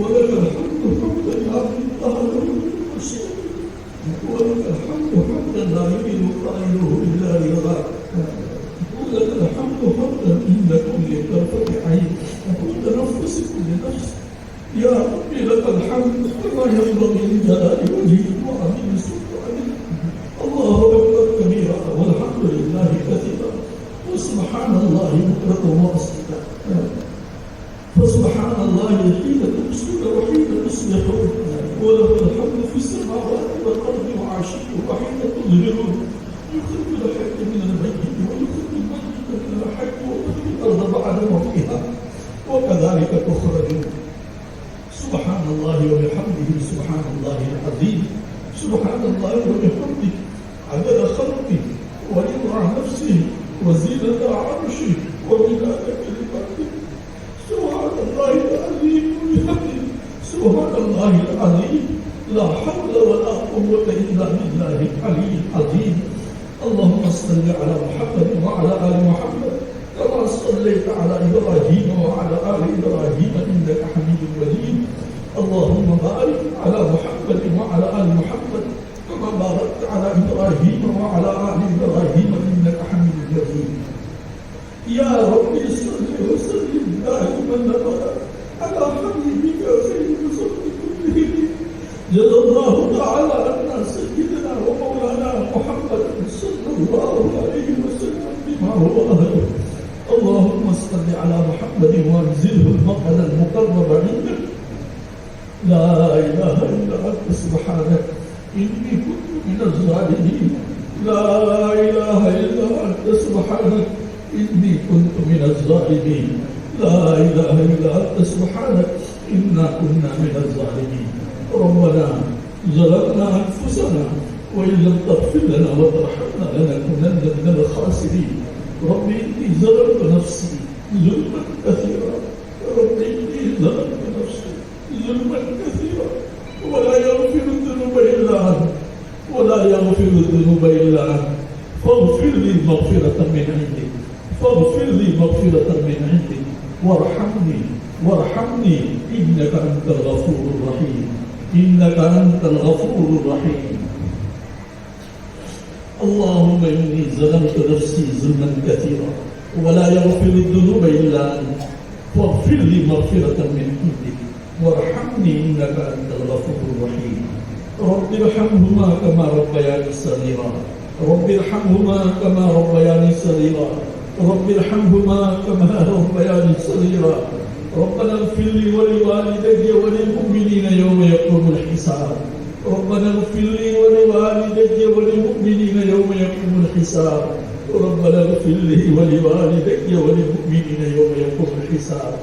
ولك الحمد حمدا لا يميل قائله الا رضاك ولك الحمد حمدا عند كل طرفة عين وعند نفس كل نفس يا ربي لك الحمد كما ينبغي لجلال وجهك وعظيم سلطانك. الله اكبر كبيرا والحمد لله كثيرا وسبحان الله بكرة واصيلا. فسبحان الله حين تمسون وحين تصبحون وله الحمد في السماوات والارض وعشيه وحين تظهرون يخرج الحي من الميت ويخرج الميت من الحي ويخرج الارض بعد موتها وكذلك تخرجون. سبحان الله وبحمده سبحان الله العظيم. سبحان الله وبحمده عدد خلقه ورضا نفسه وزينة عرشه ومداد كلماته. سبحان الله العظيم وبحمده سبحان الله العظيم. لا حول ولا قوة إلا بالله العلي العظيم. اللهم صل على محمد وعلى آل محمد كما صليت على إبراهيم وعلى آل إبراهيم إنك حميد مجيد. اللهم بارك على محمد وعلى آل محمد كما باركت على إبراهيم وعلى آل إبراهيم إنك حميد مجيد. يا رب صل وسلم دائما ابدا على حبيبك خير خلق كلهم. جزا الله تعالى عنا سيدنا ومولانا محمد صلى الله عليه وسلم بما هو اهله. اللهم صل على محمد وانزله المقعد المقرب عندك. لا اله الا انت سبحانك اني كنت من الظالمين. لا اله الا انت سبحانك إني كنت من الظالمين. لا إله إلا أنت سبحانك إنا كنا من الظالمين. ربنا ظلمنا أنفسنا وإن لم تغفر لنا وترحمنا لنكونن من الخاسرين. رب إني ظلمت نفسي ظلما كثيرا. رب إني ظلمت نفسي ظلما كثيرا ولا يغفر الذنوب إلا أنت ولا يغفر الذنوب إلا أنت فاغفر لي مغفرة من عندك. فاغفر لي مغفرة من عندك وارحمني إنك أنت الغفور الرحيم. إنك أنت الغفور الرحيم. اللهم إني ظلمت نفسي ظلما كثيرا ولا يغفر الذنوب إلا أنت فاغفر لي مغفرة من عندك وارحمني إنك أنت الغفور الرحيم. رب ارحمهما كما ربياني صغيرا. رب ارحمهما كما ربياني صغيرا. رب ارحمهما كما ربياني صغيرا. ربنا اغفر لي ولوالدي وللمؤمنين يوم يقوم الحساب. ربنا اغفر لي ولوالدي وللمؤمنين يوم يقوم الحساب. ربنا اغفر لي ولوالدي وللمؤمنين يوم يقوم الحساب.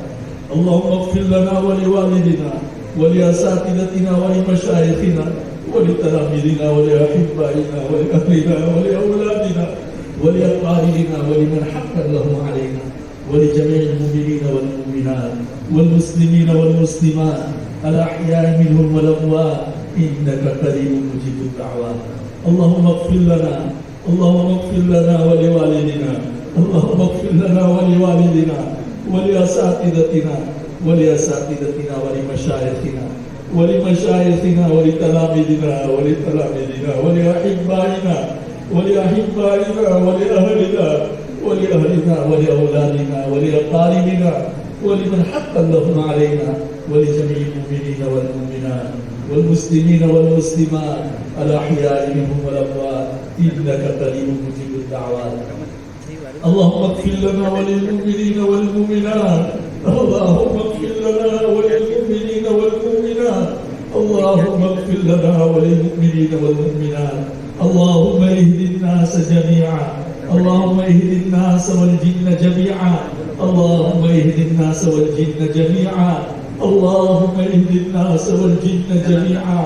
اللهم اغفر لنا ولوالدنا ولأساتذتنا ولمشايخنا ولتلاميذنا ولأحبائنا ولأهلنا ولأولادنا ولأقاربنا ولمن حقا له علينا ولجميع المؤمنين والمؤمنات والمسلمين والمسلمات الأحياء منهم والأموات إنك قريب مجيب الدعوات. اللهم اغفر لنا ولوالدنا. اللهم اغفر لنا ولوالدنا ولأساتذتنا ولمشايخنا ولتلاميذنا ولأحبائنا ولأهلنا ولأولادنا ولأقاربنا ولمن حقا لهم علينا ولجميع المؤمنين والمؤمنات والمسلمين والمسلمات الأحياء منهم والأموات إنك قريب مجيب الدعوات. اللهم اغفر لنا وللمؤمنين والمؤمنات. اللهم اغفر لنا وللمؤمنين والمؤمنات. اللهم اغفر لنا وللمؤمنين والمؤمنات. اللهم اهد الناس جميعا. اللهم اهد الناس والجن جميعا. اللهم اهد الناس والجن جميعا اللهم اهد الناس والجن جميعا.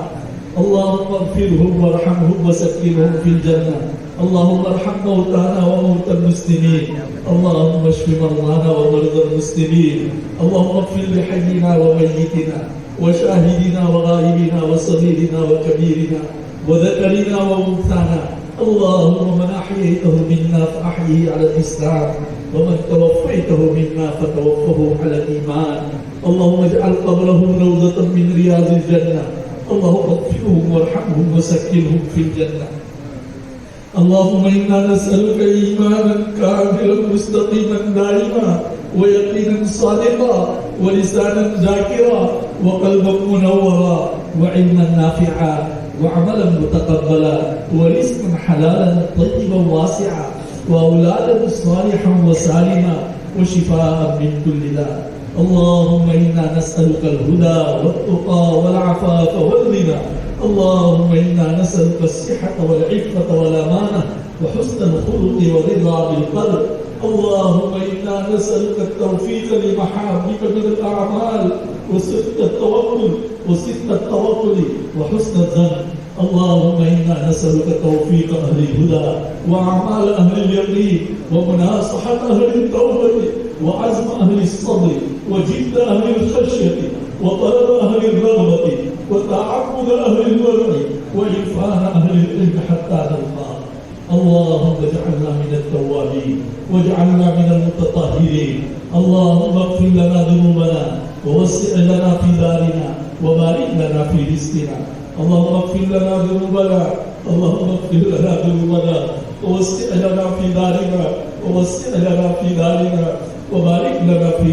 اللهم اغفرهم وارحمهم وسكنهم في الجنة. اللهم ارحم موتانا وموتى المسلمين. اللهم اشف مرضانا ومرضى المسلمين. اللهم اغفر لحينا وميتنا وشاهدنا وغائبنا وصغيرنا وكبيرنا وذكرنا وانثانا. اللهم من احييته منا فاحيه على الاسلام، ومن توفيته منا فتوفه على الايمان. اللهم اجعل قبره روضة من رياض الجنة. اللهم اغفرهم وارحمهم وسكنهم في الجنة. اللهم إنا نسألك إيمانا كاملا مستقيما دائما، ويقينا صادقا، ولسانا ذاكرا، وقلبا منورا، وعلما نافعا، وعملا متقبلا، ورزقا حلالا طيبا واسعا، وأولادا صالحا وسالما، وشفاء من كل داء. اللهم إنا نسألك الهدى والتقى والعفاف والغنى. اللهم إنا نسألك الصحة والعفة والأمانة وحسن الخلق ورضا بالقلب. اللهم إنا نسألك التوفيق لمحابك من الأعمال وصدق التوكل وحسن الظن. اللهم إنا نسألك توفيق أهل الهدى وأعمال أهل اليقين ومناصحة أهل التوبة وعزم أهل الصبر وجد أهل الخشية وطلب أهل الرغبة وتعبد أهل الورع وإرفان أهل العلم حتى نلقاك. اللهم اجعلنا من التوابين واجعلنا من المتطهرين. اللهم اغفر لنا ذنوبنا ووسع لنا في دارنا وبارك لنا في رزقنا. اللهم اغفر لنا ذنوبنا، اللهم اغفر لنا ذنوبنا ووسع لنا في دارنا وبارك لنا في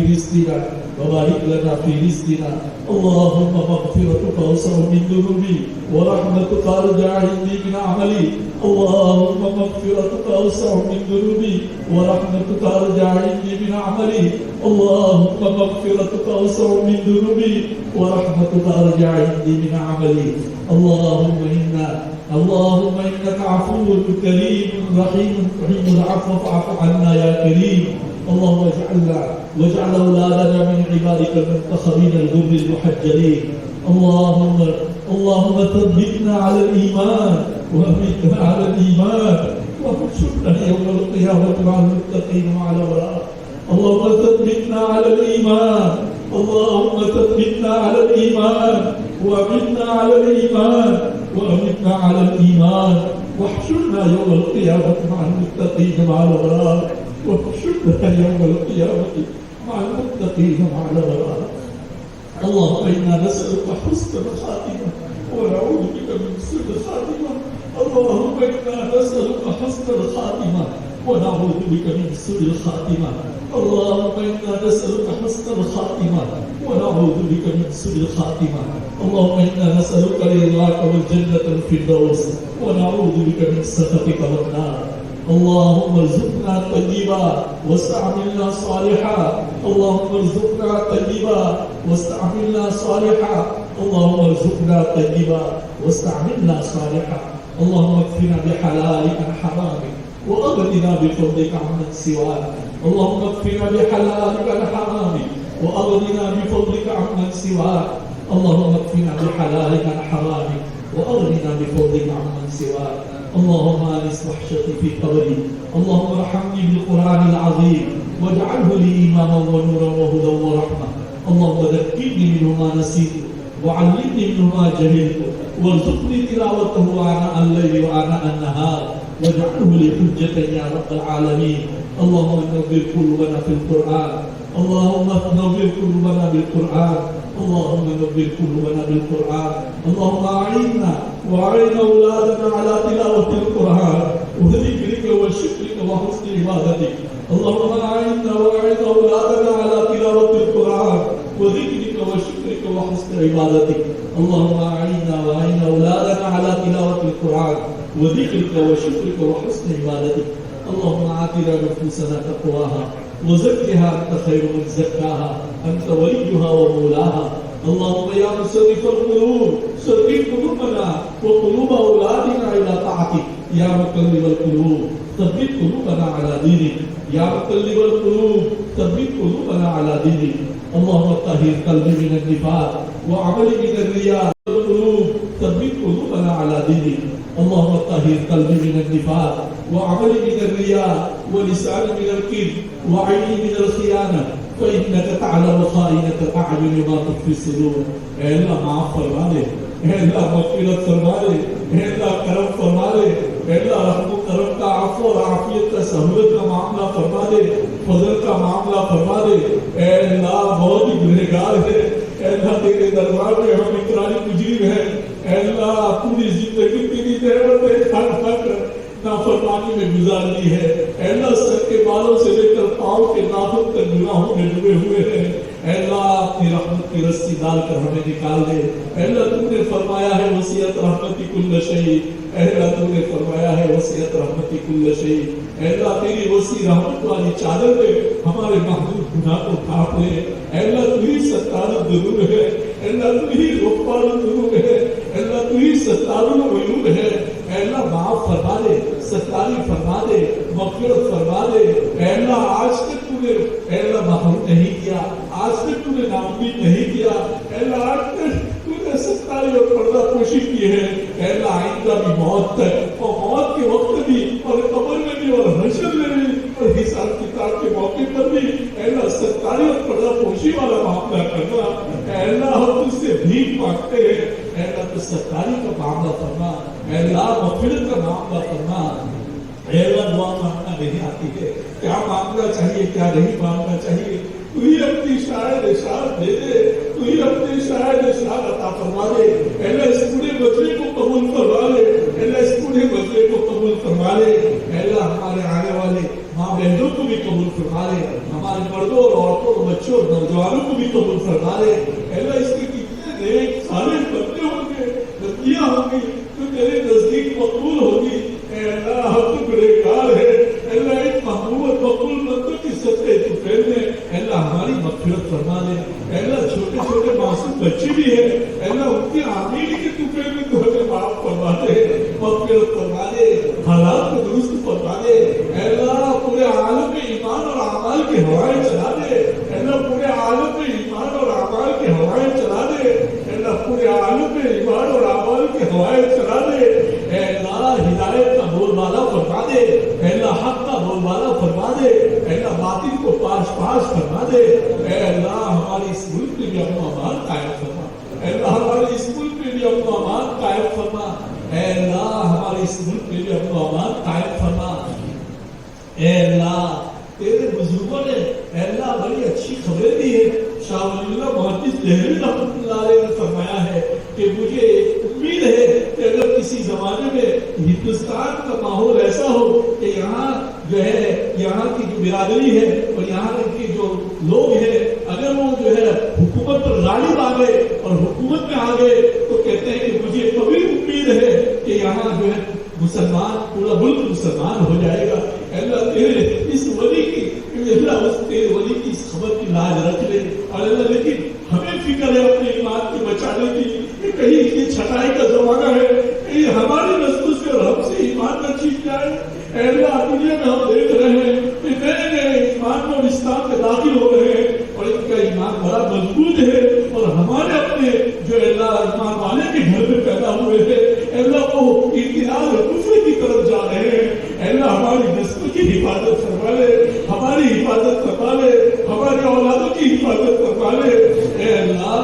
رزقنا. اللهم مغفرتك أوسع من ذنوبي ورحمتك أرجع عندي من عملي. اللهم مغفرتك أوسع من ذنوبي ورحمتك أرجع عندي من عملي. اللهم مغفرتك أوسع من ذنوبي ورحمتك أرجع عندي من عملي. اللهم إنك عفو كريم رحيم تحب العفو فاعف عنا يا كريم. اللهم واجعل أولادنا من عبادك المنتخبين الغر المحجلين. اللهم ثبتنا على الإيمان وأمتنا على الإيمان واحشرنا يوم القيامة مع المتقين مع الأبرار. اللهم ثبتنا على الإيمان وأمتنا على الإيمان واحشرنا يوم القيامة مع المتقين مع الأبرار. اللهم إنا نسألك حسن الخاتمة ونعوذ بك من سوء الخاتمة. اللهم إنا نسألك حسن الخاتمة ونعوذ بك من سوء الخاتمة. اللهم إنا نسألك حسن الخاتمة ونعوذ بك من سوء الخاتمة. اللهم إنا نسألك رضاك والجنة الفردوس ونعوذ بك من سخطك والنار. اللهم ارزقنا طيبا واستعملنا صالحا. اللهم ارزقنا طيبا واستعملنا صالحا. اللهم ارزقنا طيبا واستعملنا صالحا. اللهم اكفنا بحلالك عن حرامك وأغننا بفضلك عمن سواك. اللهم اكفنا بحلالك عن حرامك وأغننا بفضلك عمن سواك. اللهم اكفنا بحلالك عن حرامك وأغننا بفضلك عمن سواك. اللهم آنس وحشتي في قبري. اللهم ارحمني بالقرآن العظيم واجعله لي إماما ونورا وهدى ورحمة. اللهم ذكرني منه ما نسيت وعلمني منه ما جهلت وارزقني تلاوته آناء الليل وآناء النهار واجعله لي حجة يا رب العالمين. اللهم نور قلوبنا في القرآن. اللهم نور قلوبنا بالقرآن. اللهم نور قلوبنا بالقرآن. اللهم أعنا وأعين أولادنا على تلاوة القرآن وذكرك وشكرك وحسن عبادتك. اللهم أعنا وأعين أولادنا على تلاوة القرآن وذكرك وشكرك وحسن عبادتك. اللهم أعنا وأعين أولادنا على تلاوة القرآن وذكرك وشكرك وحسن عبادتك. اللهم آتنا نفوسنا تقواها وزكها أنت خير من زكاها أنت وليها ومولاها. اللهم يا مصرف القلوب صرف قلوبنا وقلوب أولادنا إلى طاعتك. يا مقلب القلوب ثبت قلوبنا على دينك. يا مقلب القلوب ثبت قلوبنا على دينك. اللهم طهر قلبي من النفاق وعملي من الرياء والقلوب ثبت قلوبنا على دينك. اللهم طهر قلبي من النفاق وعملي من الرياء ولساني من الكذب وعيني من الخيانة فإنك تعلم خائنة الأعين وما تخفي الصدور. اے اللہ معاف فرما دے، اے اللہ مغفرت فرما دے، اے اللہ کرم فرما دے، اے اللہ رحم و کرم کا عفو اور عافیت کا سہولت کا معاملہ فرما دے، فضل کا معاملہ فرما دے. اے اللہ بہت ہی گنہگار ہے، اے اللہ تیرے دربار میں ہم اقراری مجرم ہیں. اے اللہ پوری زندگی تیری نعمتیں کھا کھا کر نافرمانی میں گزار دی ہے. اے اللہ سر کے بالوں سے لے کر پاؤں کے ناخن تک گناہوں میں ڈوبے ہوئے ہیں. اے اللہ اپنی رحمت کی رسی ڈال کر ہمیں نکال دے. اے اللہ تو نے فرمایا ہے وسعت رحمتی کل شیء. اے اللہ تو نے فرمایا ہے وسعت رحمتی کل شیء. اے اللہ تیری وسیع رحمت والی چادر میں ہمارے محدود گناہ کو ڈھانپ لے. اے اللہ تو ہی ستار الذنوب ہے، اے اللہ تو ہی غفار الذنوب ہے، اے اللہ تو ہی ستار العیوب ہے. اے اللہ معاف فرما دے، ستاری فرما دے، مغفرت فرما دے. اے اللہ آج تک تو نے اے اللہ محروم نہیں کیا، آج تک تو نے ناامید نہیں کیا. اے اللہ آج تک تو نے ستاری اور پردہ پوشی کی ہے. اے اللہ آئندہ بھی موت تک اور موت کے وقت بھی اور قبر میں بھی اور حشر میں بھی اور حساب کتاب کے موقع پر بھی اے اللہ ستاری اور پردہ پوشی والا معاملہ کرنا. اے اللہ ہم تجھ سے بھیک مانگتے ہیں. اے اللہ تو ستاری کا معاملہ کرنا، اے اللہ مغفرت کا معاملہ کرنا. اے اللہ دعا مانگنا نہیں آتی ہے، کیا مانگنا چاہیے کیا نہیں مانگنا چاہیے. تو ہی اپنی شاید اشارت دے دے، تو ہی اپنی شاید اشارت عطا فرما دے. اے اللہ اس پورے مجلے کو قبول فرما لے، اے اللہ اس پورے مجلے کو قبول فرما لے. اے اللہ ہمارے آنے والے ماں بہنوں کو بھی قبول فرما لے، ہمارے مردوں اور عورتوں اور بچوں اور نوجوانوں کو بھی قبول فرما لے. اے اللہ اس کے کتنے نیک سارے بندے ہوں گے، بندیاں ہوں گی تو تیرے نزدیک مقبول ہوگی. اے اللہ ہم تو گنہگار ہے. اے اللہ ایک محبوب مقبول بندوں کی صدقے تو پھیل دے. اے اللہ ہماری مغفرت فرما دے. اے اللہ چھوٹے چھوٹے معصوم بچے بھی ہیں، اے اللہ ان کی آمین کے طوفان میں تو ہمیں معاف فرما دے، مغفرت فرما دے، حالات کو درست فرما دے. اے اللہ پورے عالم میں ایمان اور اعمال کی ہوائیں چلا دے. اے اللہ پورے عالم میں ایمان اور اعمال کی ہوائیں چلا دے. اے اللہ پورے عالم میں ایمان اور اعمال کی ہوائیں چلا دے. اے اللہ ہدایت کا بول بالا فرما دے. اے اللہ حق کا بول بالا فرما دے. اے اللہ باطل کو پاش پاش فرما دے. اے اللہ ہماری اس ملک میں بھی امن و امان قائم فرما. اے اللہ ہمارے اس ملک میں بھی امن و امان قائم فرما. اے اللہ ہمارے اس ملک میں بھی امن و امان قائم فرما. اے اللہ تیرے بزرگوں نے اے اللہ بڑی اچھی خبریں دی ہے. شاہ ولی اللہ محدث دہلوی رحمۃ اللہ علیہ نے فرمایا ہے کہ مجھے امید ہے کہ اگر کسی زمانے میں ہندوستان کا ماحول ایسا ہو کہ یہاں جو ہے یہاں کی جو برادری ہے اور یہاں کے جو لوگ ہیں اگر وہ جو ہے حکومت پر غالب آ گئے اور حکومت میں آ گئے تو کہتے ہیں کہ مجھے کبھی امید ہے کہ یہاں جو ہے مسلمان پورا ملک مسلمان ہو جائے گا. اللہ تیرے اس ولی کی اللہ اس تیرے ولی کی اس خبر کی لاج رکھ لے. اور اللہ لیکن ہمیں فکر ہے اپنے ایمان کو بچانے کی کہ کہیں یہ چھٹائی کا زمانہ ہے، کہیں ہماری نسلوں سے اور ہم سے ایمان نہ چھین جائے. اے اللہ دنیا میں ہم دیکھ رہے ہیں کہ نئے نئے ایمان کو اسلام میں داخل ہو رہے ہیں اور ان کا ایمان بڑا مضبوط ہے اور ہمارے اپنے جو اللہ ایمان والے کے گھر میں پیدا ہوئے ہیں اللہ کو انقلاب کفر کی طرف جا رہے ہیں. اللہ ہماری نسل کی حفاظت فرما لے، ہماری حفاظت فرما لے، ہماری اولادوں کی حفاظت فرما لے. اے اللہ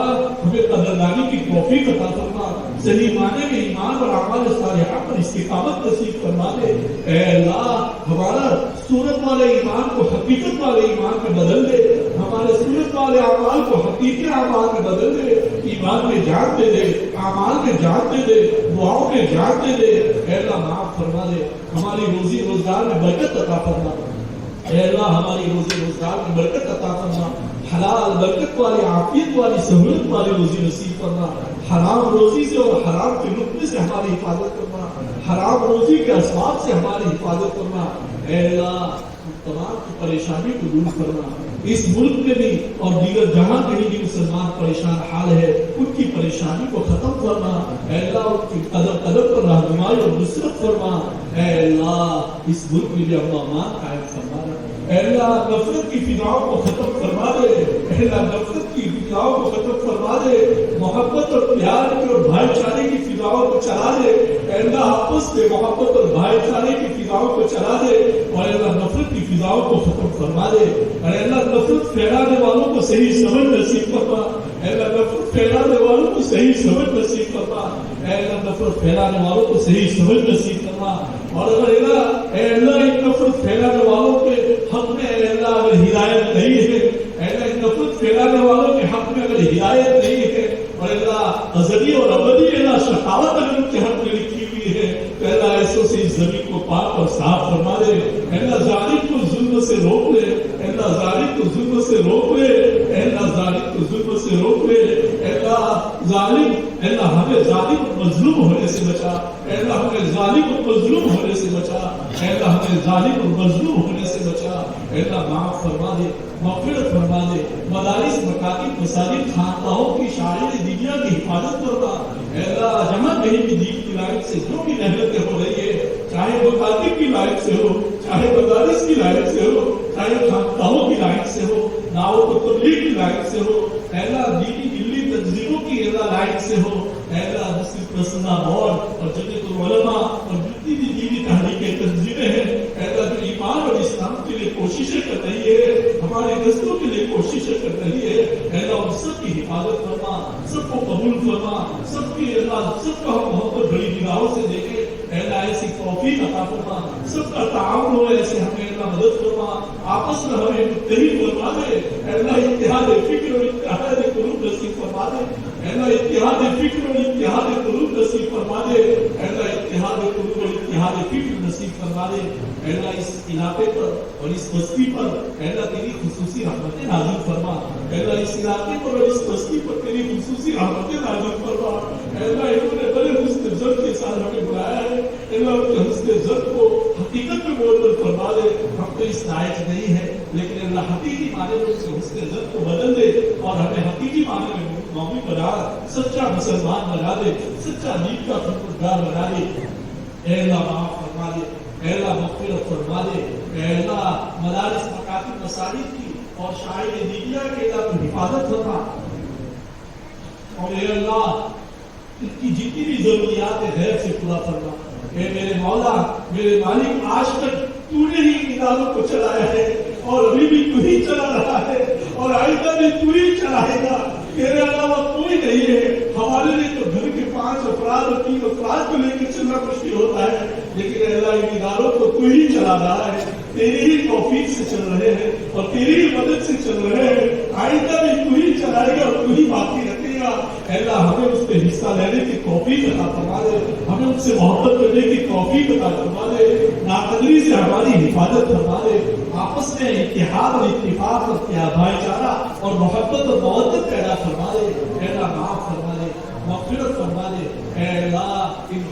ہمیں قدردانی کی توفیق عطا فرما، صحیح معنی میں ایمان اور اعمال صالحہ پر استقامت نصیب فرما دے. اے اللہ ہمارا صورت والے ایمان کو حقیقت والے ایمان میں بدل دے، ہمارے صورت والے اعمال کو حقیقی اعمال میں بدل دے. ایمان میں جان دے دے، اعمال میں جان دے دے، دعاؤں میں جان دے دے. اے اللہ معاف فرما دے، ہماری روزی روزگار میں برکت عطا فرما. اے اللہ ہماری روزی روزگار میں برکت عطا فرما، حلال برکت والی عافیت والی سہولت والی روزی نصیب فرما. حرام روزی سے اور حرام کے لقمے سے ہماری حفاظت کرنا، حرام روزی کے اسباب سے ہماری حفاظت کرنا. اے اللہ تمام کی پریشانی کو دور کرنا. اس ملک میں بھی اور دیگر جہاں کہیں بھی مسلمان پریشان حال ہے ان کی پریشانی کو ختم کرنا. اے اللہ ان کی قدم قدم پر رہنمائی اور نصرت فرما. اے اللہ اس ملک میں بھی امن و امان قائم فرما. اے اللہ نفرت کی فضاؤں کو ختم فرما دے. اللہ نفرت کی فضاؤں کو ختم فرما دے، محبت اور پیار کی اور بھائی چارے کی فضاؤں کو چلا دے، اللہ آپس میں محبت اور بھائی چارے کی فضاؤں کو چلا دے، اور اللہ نفرت کی فضاؤں کو ختم فرما دے، اور اللہ نفرت پھیلانے والوں کو صحیح سمجھ نصیب فرما، اللہ نفرت پھیلانے والوں کو صحیح سمجھ نصیب فرما، اللہ نفرت پھیلانے والوں کو صحیح سمجھ نصیب فرما، اور اگر اللہ ایک نفرت پھیلانے والوں کے حق میں اللہ اگر ہدایت نہیں ہے، اللہ ایک نفرت پھیلانے والوں کے حق میں اگر ہدایت نہیں ہے، اور اللہ ازلی اور ابدی اللہ شقاوت اگر ان کے حق میں لکھی ہوئی ہے، تو اللہ ایسوں سے اس زمین کو پاک اور صاف فرما دے، اللہ ظالم کو ظلم سے روک لے، اللہ ظالم کو ظلم سے روک لے، اللہ ظالم کو ظلم سے روک لے، اللہ ظالم، اللہ ہمیں ظالم اور مظلوم ہونے سے بچا، اللہ ہمیں ظالم اور مظلوم ہونے سے بچا، اللہ ہمیں ظالم اور مظلوم ہونے سے بچا، اللہ معاف فرما دے، مغفرت فرما دے، مدارس مکاتب مساجد خانقاہوں کی شاعر دنیا کی حفاظت فرما، اللہ جہاں کہیں بھی دین کی لائٹ سے جو بھی محنتیں ہو رہی ہے، چاہے مکاتب کی لائٹ سے ہو، چاہے مدارس کی لائٹ سے ہو، چاہے خانقاہوں کی لائٹ سے ہو، دعوت و تبلیغ کی لائٹ سے ہو، اللہ دینی دلی تنظیموں کی اللہ لائٹ سے ہو، اللہ مسلم پرسنل بورڈ اور جمعیت العلماء اور جتنی بھی دینی تحریکیں تنظیمیں ہیں، اللہ جو ایمان اور اسلام کے لیے کوششیں کر رہی ہے، ہمارے نسلوں کے لیے کوششیں کر رہی ہے، اللہ ان سب کی حفاظت فرما، سب کو قبول فرما، سب کی اللہ سب کا محبت بڑی نگاہوں سے دیکھے، اللہ ایسی توفیق عطا فرما، سب کا تعاون ہو، ایسے ہمیں اللہ مدد فرما، آپس میں ہمیں متحد فرما دے، اللہ اتحاد فکر اور اتحاد قلوب نصیب فرما دے، اللہ اتحاد فکر اور اتحاد قلوب نصیب فرما دے، اللہ اتحاد قلوب اور اتحاد فکر نصیب فرما دے، اللہ اس علاقے پر اور اس بستی پر اللہ تیری خصوصی رحمتیں نازل فرما، اللہ اس علاقے پر اور اس بستی پر تیری خصوصی رحمتیں نازل فرما، اللہ انہوں نے بڑے حسن زد کے ساتھ ہمیں بلایا ہے، اللہ ان کے حسن زد کو حقیقت میں بول کر فرما دے، ہم تو اس لائق نہیں ہے، لیکن اللہ حقیقی معنی میں اس حسن زد کو بدل دے اور ہمیں حقیقی معنی میں مومن بنا، سچا مسلمان بنا دے، سچا دین کا خدمتگار بنا دے، اے اللہ معاف فرما دے، اے اللہ مغفرت فرما دے، اے اللہ مدارس مکاتب مساجد کی اور شاعر دینیا کے اللہ کو حفاظت فرما، اور اے اللہ ان کی جتنی بھی ضروریات ہے غیر سے پورا فرما، اے میرے مولا میرے مالک، آج تک تو نے ہی اداروں کو چلایا ہے اور ابھی بھی تو ہی چلا رہا ہے اور آئندہ بھی تو ہی چلائے گا، تیرے علاوہ کوئی نہیں ہے، ہمارے لیے تو گھر کے 5 افراد اور 3 افراد کو لے کے چلنا مشکل ہوتا ہے، لیکن اللہ ان اداروں کو تو ہی چلا رہا ہے، تیری ہی توفیق سے چل رہے ہیں اور تیری ہی مدد سے چل رہے ہیں، آئندہ بھی تو ہی چلائے گا اور تو ہی باقی رکھے گا، اللہ ہمیں اس پہ حصہ لینے کی توفیق عطا فرما دے، ہمیں ان سے محبت کرنے کی توفیق عطا فرما دے، ناقدری سے ہماری حفاظت فرما دے، آپس میں اتحاد اور اتفاق اور بھائی چارہ اور محبت اور مودت پیدا فرما دے، اے اللہ معاف فرما دے، مغفرت فرما دے، اے اللہ ان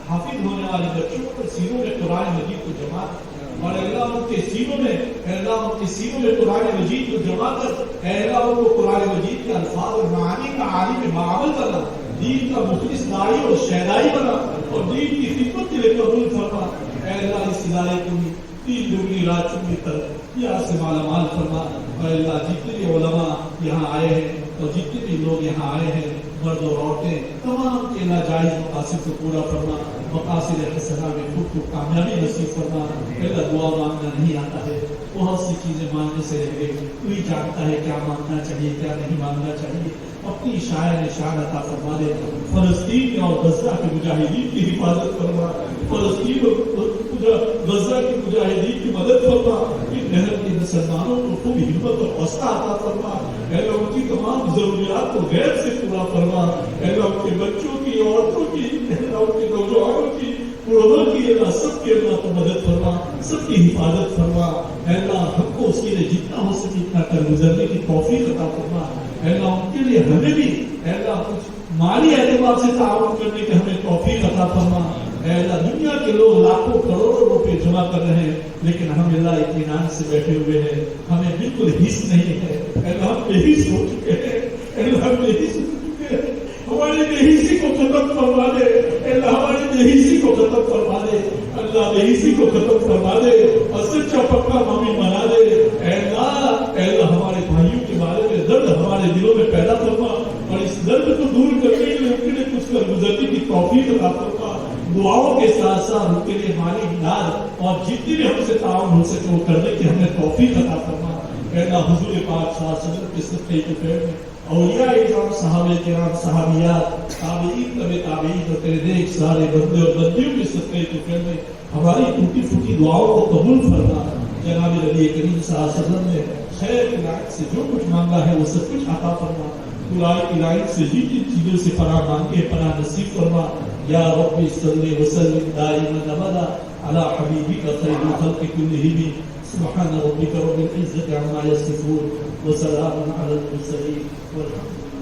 حافظ ہونے والے بچوں کے سینوں میں قرآن مجید کو جمع کر، اور اللہ ان کے سینوں میں، اے اللہ ان کے سینوں میں قرآن مجید کو جمع کر، اے اللہ ان کو قرآن مجید کے الفاظ اور معانی کا عالم معامل بنا، دین کا مخلص داعی اور شہدائی بنا اور دین کی خدمت کے لیے قبول فرما، اے اللہ اس ادارے کو بھی 3 دگنی رات چنی طرف یہاں سے مالا مال فرما، اور اللہ جتنے بھی علماء یہاں آئے ہیں اور جتنے بھی لوگ یہاں آئے ہیں، مرد اور عورتیں، تمام کے ناجائز مقاصد کو پورا فرما، مقاصد حسنہ میں خود کو کامیابی نصیب فرما، اللہ دعا مانگنا نہیں آتا ہے، بہت سی چیزیں مانگنے سے رہ گئی، کوئی جانتا ہے کیا مانگنا چاہیے کیا نہیں مانگنا چاہیے، اپنی شان عطا فرما دے، فلسطین اور غزہ کے مجاہدین کی حفاظت فرما، فلسطین اور غزہ کے مجاہدین کی مدد فرما، ان محنت کے مسلمانوں کو خوب ہمت اور حوصلہ عطا فرما، اے اللہ ان کی تمام ضروریات کو غیر سے پورا فرما، اے اللہ ان کے بچوں کی، عورتوں کی، اے اللہ ان کے نوجوانوں کی، بوڑھوں کی، اللہ سب کے اللہ کو مدد فرما، سب کی حفاظت فرما، اے اللہ ہم کو اس کے لیے جتنا ہو سکے اتنا کر گزرنے کی توفیق عطا فرما، اے اللہ ان کے لیے ہمیں بھی اے اللہ کچھ مالی اعتبار سے تعاون کرنے کی ہمیں توفیق عطا فرما، اے اللہ دنیا کے لوگ لاکھوں کروڑوں روپے جمع کر رہے ہیں لیکن ہم اللہ اطمینان سے بیٹھے ہوئے ہیں، ہمیں بالکل حص نہیں ہے، اے اللہ ہم بے حص ہو چکے ہیں، اے اللہ ہم بے حص ہو چکے ہیں، ہماری بے حصی کو ختم فرما دے، اے اللہ ہماری بے حصی کو ختم فرما دے، اللہ بے حصی کو ختم فرما دے اور سچا پکا مومن بنا دے، اے اللہ ہمارے بھائیوں کے بارے میں دعاؤں کے ساتھ ساتھ ان کے لیے مالی امداد اور جتنی بھی ہم سے تعاون ہو سکے وہ کرنے کی ہمیں توفیق عطا فرما. اے اللہ حضور پاک صلی اللہ علیہ وسلم کے صدقے کے پیڑ میں اولیاء اکرام صحابہ کرام صحابیات تابعین تابعین اور تیرے نیک سارے بندے اور بندیوں کے صدقے کے پیڑ میں ہماری ٹوٹی پھوٹی دعاؤں کو قبول فرما. جناب نبی کریم صلی اللہ علیہ وسلم نے خیر کی لائن سے جو کچھ مانگا ہے وہ سب کچھ عطا فرما. برائی کی لائن سے جن جن چیزوں سے پناہ مانگے پناہ نصیب فرما. یا رب صلی وسلم دائما ابدا على حبیبک خیر الخلق کلہم. سبحان ربک رب العزة عما یصفون وسلام علی المرسلین والحمد للہ.